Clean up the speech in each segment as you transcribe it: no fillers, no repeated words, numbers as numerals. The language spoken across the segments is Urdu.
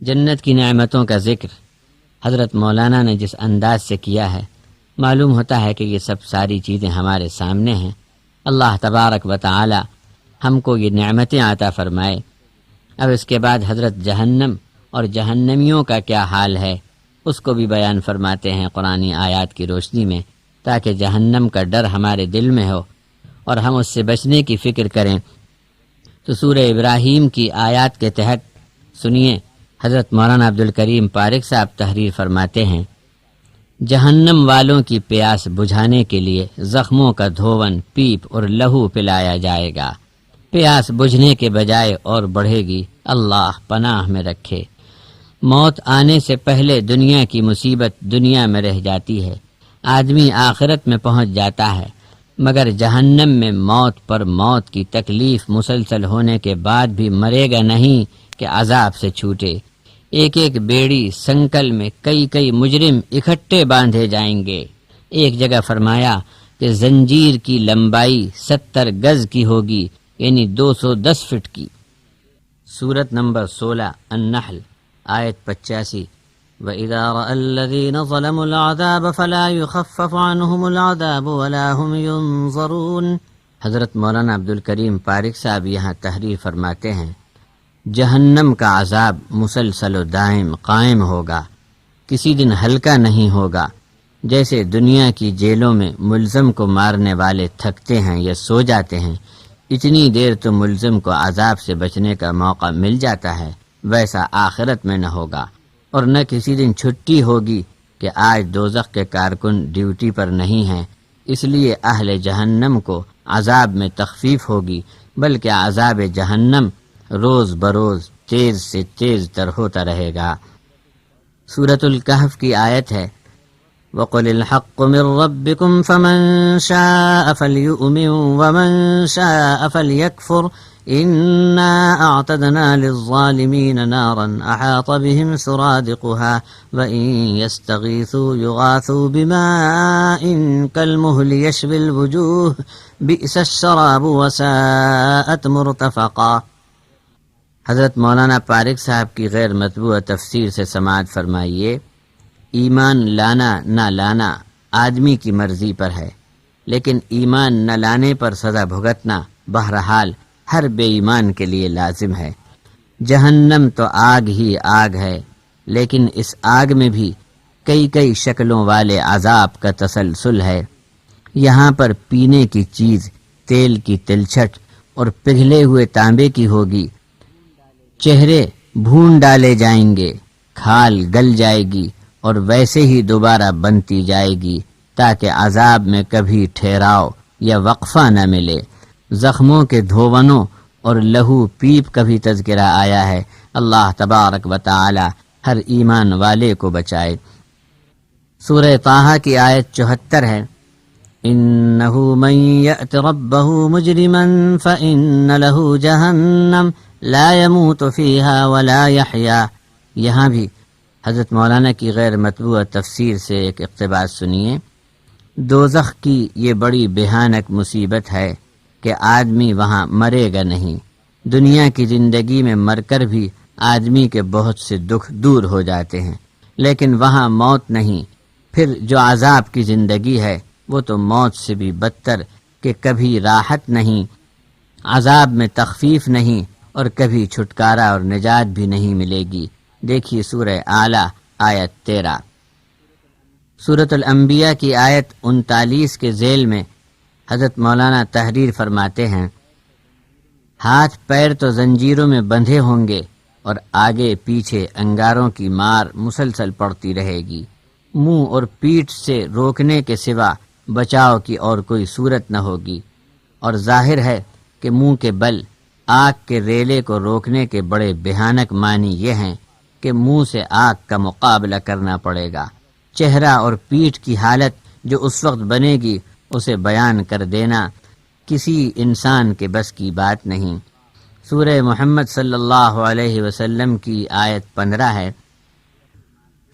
جنت کی نعمتوں کا ذکر حضرت مولانا نے جس انداز سے کیا ہے، معلوم ہوتا ہے کہ یہ سب ساری چیزیں ہمارے سامنے ہیں۔ اللہ تبارک و تعالی ہم کو یہ نعمتیں عطا فرمائے۔ اب اس کے بعد حضرت جہنم اور جہنمیوں کا کیا حال ہے اس کو بھی بیان فرماتے ہیں قرآنی آیات کی روشنی میں، تاکہ جہنم کا ڈر ہمارے دل میں ہو اور ہم اس سے بچنے کی فکر کریں۔ تو سورہ ابراہیم کی آیات کے تحت سنیے، حضرت مولانا عبدالکریم پارک صاحب تحریر فرماتے ہیں، جہنم والوں کی پیاس بجھانے کے لیے زخموں کا دھون، پیپ اور لہو پلایا جائے گا۔ پیاس بجھنے کے بجائے اور بڑھے گی، اللہ پناہ میں رکھے۔ موت آنے سے پہلے دنیا کی مصیبت دنیا میں رہ جاتی ہے، آدمی آخرت میں پہنچ جاتا ہے، مگر جہنم میں موت پر موت کی تکلیف مسلسل ہونے کے بعد بھی مرے گا نہیں کہ عذاب سے چھوٹے۔ ایک ایک بیڑی سنکل میں کئی کئی مجرم اکٹھے باندھے جائیں گے۔ ایک جگہ فرمایا کہ زنجیر کی لمبائی 70 گز کی ہوگی، یعنی 210 فٹ کی۔ سورت نمبر 16 النحل آیت 85۔ وَإِذَا رَأَى الَّذِينَ ظَلَمُوا الْعَذَابَ فَلَا يُخَفَّفُ عَنْهُمُ الْعَذَابُ وَلَا هُمْ يُنظَرُونَ۔ حضرت مولانا عبدالکریم پارک صاحب یہاں تحریر فرماتے ہیں، جہنم کا عذاب مسلسل و دائم قائم ہوگا، کسی دن ہلکا نہیں ہوگا۔ جیسے دنیا کی جیلوں میں ملزم کو مارنے والے تھکتے ہیں یا سو جاتے ہیں، اتنی دیر تو ملزم کو عذاب سے بچنے کا موقع مل جاتا ہے، ویسا آخرت میں نہ ہوگا، اور نہ کسی دن چھٹی ہوگی کہ آج دوزخ کے کارکن ڈیوٹی پر نہیں ہیں، اس لیے اہل جہنم کو عذاب میں تخفیف ہوگی، بلکہ عذاب جہنم روز بروز تیز سے تیز تر ہوتا رہے گا۔ سورۃ الکہف کی آیت ہے، وَقُلِ الْحَقُّ مِنْ رَبِّكُمْ فَمَنْ شَاءَ فَلْيُؤْمِنْ وَمَنْ شَاءَ فَلْيَكْفُرْ إِنَّا أَعْتَدْنَا لِلظَّالِمِينَ نَارًا أَحَاطَ بِهِمْ سُرَادِقُهَا وَإِنْ يَسْتَغِيثُوا يُغَاثُوا بِمَاءٍ كَالْمُهْلِ يَشْوِي الْوُجُوهَ بِئْسَ الشَّرَابُ وَسَاءَتْ مُرْتَفَقًا۔ حضرت مولانا پارک صاحب کی غیر مطبوع تفسیر سے سماعت فرمائیے، ایمان لانا نہ لانا آدمی کی مرضی پر ہے، لیکن ایمان نہ لانے پر سزا بھگتنا بہرحال ہر بے ایمان کے لیے لازم ہے۔ جہنم تو آگ ہی آگ ہے، لیکن اس آگ میں بھی کئی کئی شکلوں والے عذاب کا تسلسل ہے۔ یہاں پر پینے کی چیز تیل کی تلچھٹ اور پگھلے ہوئے تانبے کی ہوگی، چہرے بھون ڈالے جائیں گے، کھال گل جائے گی اور ویسے ہی دوبارہ بنتی جائے گی، تاکہ عذاب میں کبھی ٹھہراؤ یا وقفہ نہ ملے۔ زخموں کے دھونوں اور لہو پیپ کا بھی تذکرہ آیا ہے۔ اللہ تبارک و تعالی ہر ایمان والے کو بچائے۔ سورہ طٰہٰ کی آیت 74 ہے، إِنَّهُ مَن يَأْتِ رَبَّهُ مُجْرِمًا فَإِنَّ لَهُ جَهَنَّمَ لَا يَمُوتُ فِيهَا وَلَا يَحْيَا۔ یہاں بھی حضرت مولانا کی غیر مطبوع تفسیر سے ایک اقتباس سنیے، دوزخ کی یہ بڑی بھیانک مصیبت ہے کہ آدمی وہاں مرے گا نہیں۔ دنیا کی زندگی میں مر کر بھی آدمی کے بہت سے دکھ دور ہو جاتے ہیں، لیکن وہاں موت نہیں۔ پھر جو عذاب کی زندگی ہے وہ تو موت سے بھی بدتر کہ کبھی راحت نہیں، عذاب میں تخفیف نہیں، اور کبھی چھٹکارا اور نجات بھی نہیں ملے گی۔ دیکھیے سورہ اعلیٰ آیت 13۔ سورۃ الانبیاء کی آیت 39 کے ذیل میں حضرت مولانا تحریر فرماتے ہیں، ہاتھ پیر تو زنجیروں میں بندھے ہوں گے اور آگے پیچھے انگاروں کی مار مسلسل پڑتی رہے گی، منہ اور پیٹھ سے روکنے کے سوا بچاؤ کی اور کوئی صورت نہ ہوگی، اور ظاہر ہے کہ منہ کے بل آگ کے ریلے کو روکنے کے بڑے بھیانک معنی یہ ہیں کہ منہ سے آگ کا مقابلہ کرنا پڑے گا۔ چہرہ اور پیٹھ کی حالت جو اس وقت بنے گی اسے بیان کر دینا کسی انسان کے بس کی بات نہیں۔ سورہ محمد صلی اللہ علیہ وسلم کی آیت 15 ہے،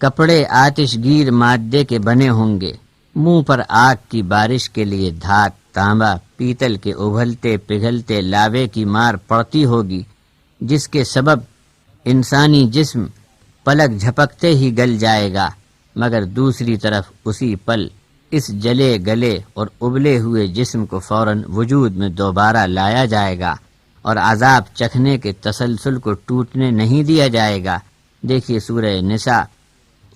کپڑے آتش گیر مادے کے بنے ہوں گے، منہ پر آگ کی بارش کے لیے دھات، تانبا، پیتل کے ابھلتے پگھلتے لاوے کی مار پڑتی ہوگی، جس کے سبب انسانی جسم پلک جھپکتے ہی گل جائے گا، مگر دوسری طرف اسی پل اس جلے گلے اور ابلے ہوئے جسم کو فوراً وجود میں دوبارہ لایا جائے گا اور عذاب چکھنے کے تسلسل کو ٹوٹنے نہیں دیا جائے گا۔ دیکھیے سورہ نساء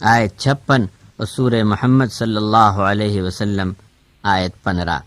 آیت 56 اور سورہ محمد صلی اللہ علیہ وسلم آیت 15۔